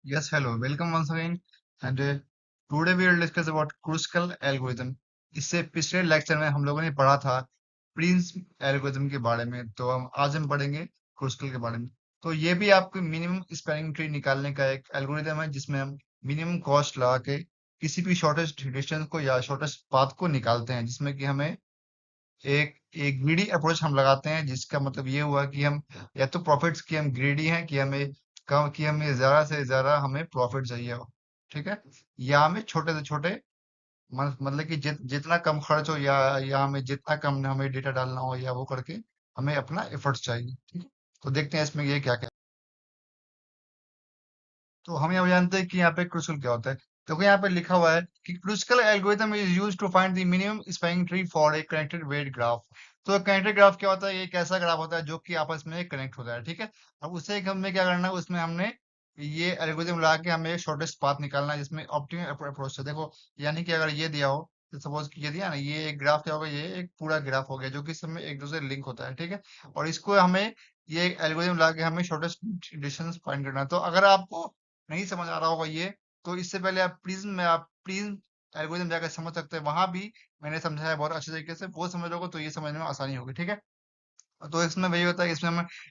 Yes, hello. Welcome once again. And today we will discuss about Kruskal algorithm. इससे पिछले lecture में हम लोगों ने पढ़ा था प्रिंस एल्गोरिथम के बारे में, तो आज हम पढ़ेंगे क्रुस्कल के बारे में। तो ये भी आपको मिनिमम स्पैनिंग ट्री निकालने का एक एल्गोरिथम है, जिसमें हम मिनिमम कॉस्ट लगा के किसी भी शॉर्टेस्ट डिस्टेंस को या शॉर्टेस्ट पाथ को निकालते हैं, जिसमें कि हमें एक एक ग्रीडी अप्रोच हम लगाते हैं, जिसका मतलब ये हुआ कि हम या तो प्रॉफिट्स की हम ग्रीडी हैं कि हमें ज्यादा से ज्यादा हमें प्रॉफिट चाहिए हो, ठीक है, या हमें छोटे से छोटे मतलब कि जितना कम खर्च हो, या हमें जितना कम हमें डेटा डालना हो, या वो करके हमें अपना एफर्ट्स चाहिए, ठीक है। तो देखते हैं इसमें ये क्या क्या। तो हम यहाँ जानते हैं कि यहाँ पे क्रूसिबल क्या होता है। देखो यहाँ पे लिखा हुआ है कि crucible algorithm is used to find the minimum spanning tree for a connected weight graph. तो कनेक्टेड ग्राफ क्या होता है? ये एक ऐसा ग्राफ होता है जो कि आपस में कनेक्ट होता है, ठीक है। अब उसे हमें क्या करना है, उसमें हमने ये एल्गोरिथम लगा के हमें शॉर्टेस्ट पाथ निकालना है, जिसमें ऑप्टिमल अप्रोच है। देखो, यानी कि अगर ये दिया हो, तो सपोज कि ये दिया ना, ये एक ग्राफ क्या होगा, ये एक पूरा ग्राफ हो गया जो कि इसमें एक दूसरे लिंक होता है, ठीक है। और इसको हमें ये एल्गोरिथम लगा के हमें शॉर्टेस्ट डिस्टेंस फाइंड करना है। तो अगर आपको नहीं समझ आ रहा होगा ये, तो इससे पहले आप प्रिज्म एल्गोरिथम जाकर समझ सकते हैं। वहां भी मैंने समझाया बहुत अच्छे तरीके से, वो समझ लोगे तो ये समझने में आसानी होगी, ठीक है। तो इसमें वही होता है,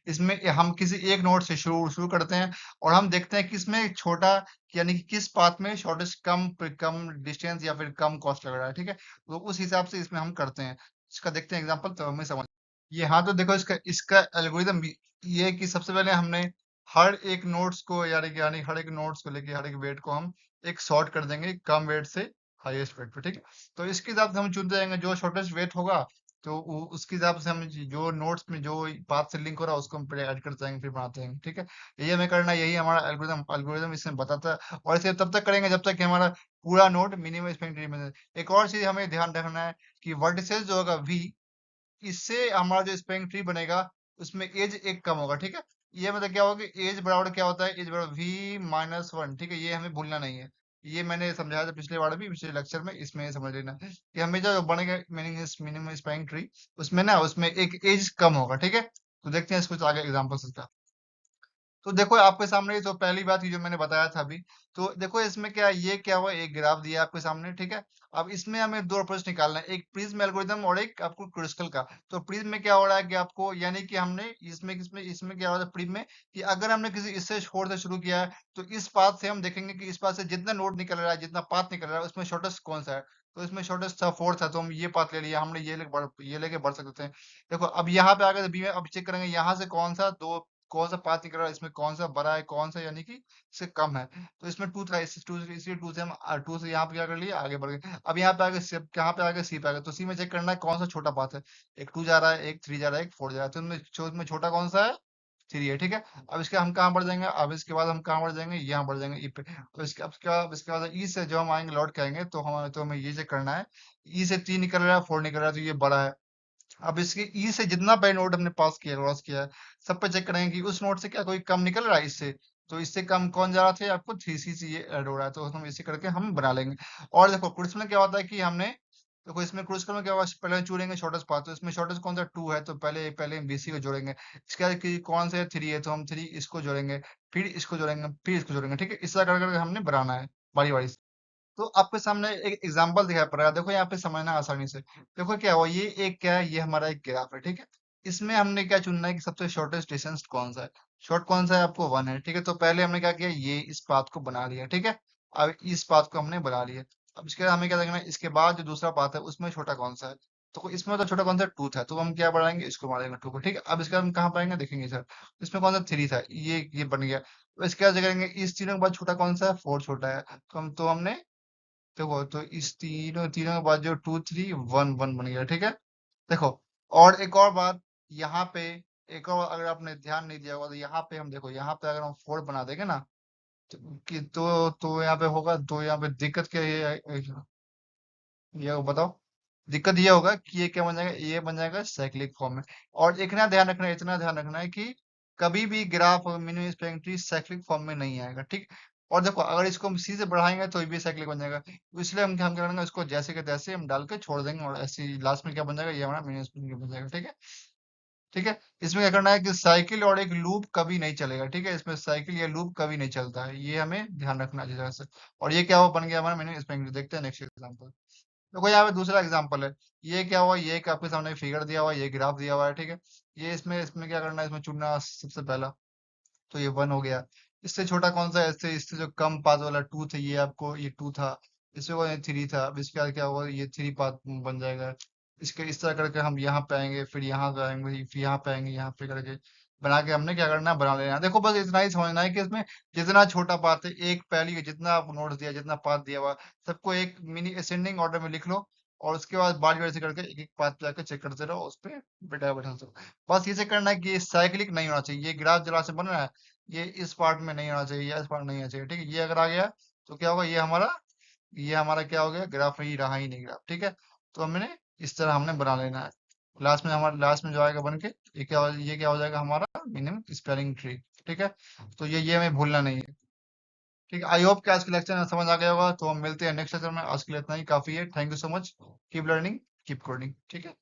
इसमें हम किसी एक नोड से शुरू शुरू करते हैं, और हम देखते हैं कि इसमें छोटा, यानी कि किस पाथ में शॉर्टेस्ट कम कम डिस्टेंस या फिर कम कॉस्ट लग रहा है, ठीक है। तो उस हिसाब से इसमें हम करते हैं। इसका देखते हैं एग्जांपल, तो हमें समझ ये। हाँ, तो देखो इसका इसका एल्गोरिदम ये है कि सबसे पहले हमने हर एक नोड्स को, यानी हर एक नोड्स को लेके हर एक वेट को हम एक सॉर्ट कर देंगे कम वेट से हाईएस्ट वेट पे, ठीक है। तो इसके हिसाब से हम चुनते जाएंगे जो शॉर्टेस्ट वेट होगा, तो उसके हिसाब से हम जो नोड्स में जो पाथ से लिंक हो रहा है उसको हम पहले ऐड करते जाएंगे, फिर बनाते हैं, ठीक है। यही हमें करना है, यही हमारा एल्गोरिदम इसमें बताता है। और इसे तब तक करेंगे जब तक कि हमारा पूरा नोड मिनिमम स्पेंड ट्री में है। एक और चीज हमें ध्यान रखना है कि वर्टिसेस जो होगा वी, इससे हमारा जो स्पेलिंग ट्री बनेगा उसमें एज एक कम होगा, ठीक है। ये मतलब क्या होगा कि एज बराबर क्या होता है, एज बराबर v-1, ठीक है। ये हमें भूलना नहीं है। ये मैंने समझाया था पिछले बार भी, पिछले लेक्चर में, इसमें समझ लेना कि हमें जो बनेगा मिनिमम स्पेलिंग ट्री, उसमें ना उसमें एक एज कम होगा, ठीक है। तो देखते हैं इसको आगे एग्जांपल्स का। तो देखो आपके सामने ये तो पहली बात की जो मैंने बताया था अभी। तो देखो इसमें क्या है, ये क्या हुआ, एक ग्राफ दिया आपके सामने, ठीक है। अब इसमें हमें दो अप्रोच निकालना है, एक प्रिज्म एल्गोरिथम और एक आपको क्रूस्कल का। तो प्रिज्म में क्या हो रहा है कि आपको, यानी कि हमने इसमें इसमें इसमें क्या हो रहा है प्रिज्म में, कि अगर हमने किसी इससे छोर से शुरू किया है, तो इस पाथ से हम देखेंगे कि इस पाथ से जितना नोड निकल रहा है, जितना पाथ निकल रहा है, उसमें शॉर्टेस्ट कौन सा है। तो इसमें शॉर्टेस्ट था, फोर्थ है, तो हम ये पाथ ले लिया, हमने ये लेके बढ़ सकते हैं। देखो अब यहाँ पे आगे बी में अब चेक करेंगे यहाँ से कौन सा पाथ निकल रहा है, इसमें कौन सा बड़ा है, कौन सा यानी कि इससे कम है। तो इसमें टू था, इसलिए टू से हम टू से यहाँ पे क्या कर लिए, आगे बढ़ गए। अब यहाँ पे आगे सी, यहाँ पे आगे सी पे आ गए, तो सी में चेक करना है कौन सा छोटा पाथ है। एक टू जा रहा है, एक थ्री जा रहा है, एक फोर जा रहा है, तो इसमें छोटा कौन सा है, थ्री है, ठीक है। अब इसके हम कहाँ बढ़ जाएंगे, अब इसके बाद हम कहाँ बढ़ जाएंगे, यहाँ बढ़ जाएंगे ई पे। तो इसके बाद ई से जो हम आएंगे लौट के आएंगे, तो हमें ये चेक करना है, ई से तीन निकल रहा है, फोर निकल रहा है, तो ये बड़ा है। अब इसके ई से जितना बाई नोट हमने पास किया, क्रॉस किया है, सब पे चेक करेंगे कि उस नोट से क्या कोई कम निकल रहा है इससे। तो इससे कम कौन जा रहा था, आपको थ्री सी से ये ऐड हो रहा है, तो हम इसे करके हम बना लेंगे। और देखो क्रूस में क्या होता है कि हमने, देखो इसमें क्रूस में क्या होगा, पहले जोड़ेंगे शॉर्टेस्ट पाथ, तो इसमें शॉर्टेस्ट कौन सा टू है, तो पहले पहले हम बीसी को जोड़ेंगे। इसके बाद कि कौन सा थ्री है, तो हम थ्री इसको जोड़ेंगे, फिर इसको जोड़ेंगे, फिर इसको जोड़ेंगे, ठीक है। इस तरह कर करके हमने बनाना है बारी बारी से। तो आपके सामने एक एग्जांपल दिखाई पड़ रहा है, देखो यहाँ पे समझना आसानी से। देखो क्या हुआ, ये एक क्या है, ये हमारा एक ग्राफ है, ठीक है। इसमें हमने क्या चुनना है कि सबसे शॉर्टेस्ट डिस्टेंस कौन सा है। शॉर्ट कौन सा है, आपको वन है, ठीक है। तो पहले हमने क्या किया, ये इस पाथ को बना लिया, ठीक है। अब इस पाथ को हमने बना लिया। अब इसके बाद हमें क्या देखना है, इसके बाद जो दूसरा पाथ है उसमें छोटा कौन सा है। तो इसमें तो छोटा कौन सा टू था, तो हम क्या बढ़ाएंगे, इसको मारेंगे टू को, ठीक है। अब इसके बाद हम कहाँ पाएंगे, देखेंगे सर, इसमें कौन सा थ्री था, ये बन गया। तो इसके बाद करेंगे, इस तीनों के बाद छोटा कौन सा है, फोर छोटा है, तो हमने, देखो तो इस तीनों तीनों के बाद जो टू थ्री वन वन बन गया, ठीक है। देखो, और एक और बात यहाँ पे, एक और अगर आपने ध्यान नहीं दिया होगा, तो यहाँ पे हम देखो, यहाँ पे अगर हम फोर बना देंगे ना, तो यहाँ पे होगा, तो यहाँ पे दिक्कत क्या है, ये बताओ। दिक्कत ये होगा कि ये क्या बन जाएगा, ये बन जाएगा साइक्लिक फॉर्म में। और एक ना ध्यान रखना है, इतना ध्यान रखना है कि कभी भी graph minimum spraying tree cyclic form में नहीं आएगा, ठीक। और देखो अगर इसको हम सी से बढ़ाएंगे तो ये भी साइक्लिक बन जाएगा, तो इसलिए हम क्या करेंगे, इसको जैसे के तैसे हम डाल के छोड़ देंगे, और ऐसे लास्ट में क्या बन जाएगा, ये हमारा मिनिमम स्प्रेइंग बन जाएगा, ठीक है। ठीक है। इसमें क्या करना है कि साइकिल और एक लूप कभी नहीं चलेगा, ठीक है। इसमें साइकिल या लूप कभी नहीं चलता है, ये हमें ध्यान रखना है अच्छी तरह से। और ये क्या हुआ, बन गया हमारा मिनिमम स्पैनिंग ट्री। देखते हैं नेक्स्ट एग्जांपल। देखो यहाँ पे दूसरा एग्जांपल है। ये क्या हुआ, ये एक आपके सामने फिगर दिया हुआ है, ये ग्राफ दिया हुआ है, ठीक है। ये इसमें इसमें क्या करना है, इसमें चुनना है सबसे पहला। तो ये 1 हो गया। इससे छोटा कौन सा है, इससे इससे जो कम पाथ वाला 2 था, ये आपको ये 2 था। इससे वो 3 था। अब इसके बाद क्या होगा, ये 3 पाथ बन जाएगा। इसके इस तरह करके हम यहाँ पे आएंगे, फिर यहाँ पे आएंगे, फिर यहाँ पे आएंगे, यहाँ पे करके बना के हमने क्या करना है, बना लेना है। देखो बस इतना ही समझना है कि इसमें जितना छोटा पाथ है, एक पहली जितना आप नोट्स दिया, जितना पाथ दिया हुआ, सबको एक मिनी असेंडिंग ऑर्डर में लिख लो। और उसके बाद बारी बारी से करके एक एक पाथ पे जाकर चेक करते रहो, उस पे बेटा बैठा दो। बस ये चेक करना है कि ये साइक्लिक नहीं होना चाहिए। ये ग्राफ जरा से बन रहा है, ये इस पार्ट में नहीं आना चाहिए, या इस पार्ट में नहीं आना चाहिए, ठीक है। ये अगर आ गया तो क्या होगा, ये हमारा क्या हो गया, ग्राफ ही रहा ही नहीं ग्राफ, ठीक है। तो हमने इस तरह हमने बना लेना है। लास्ट में जो आएगा बन के, ये क्या हो जाएगा हमारा मिनिमम स्पेलिंग ट्री, ठीक है। तो ये हमें भूलना नहीं है, ठीक है। आई होप कि आज के लेक्चर में समझ आ गया होगा। तो हम मिलते हैं नेक्स्ट लेक्चर में। आज के लिए इतना ही काफी है। Thank you so much. Keep learning, keep coding, ठीक है।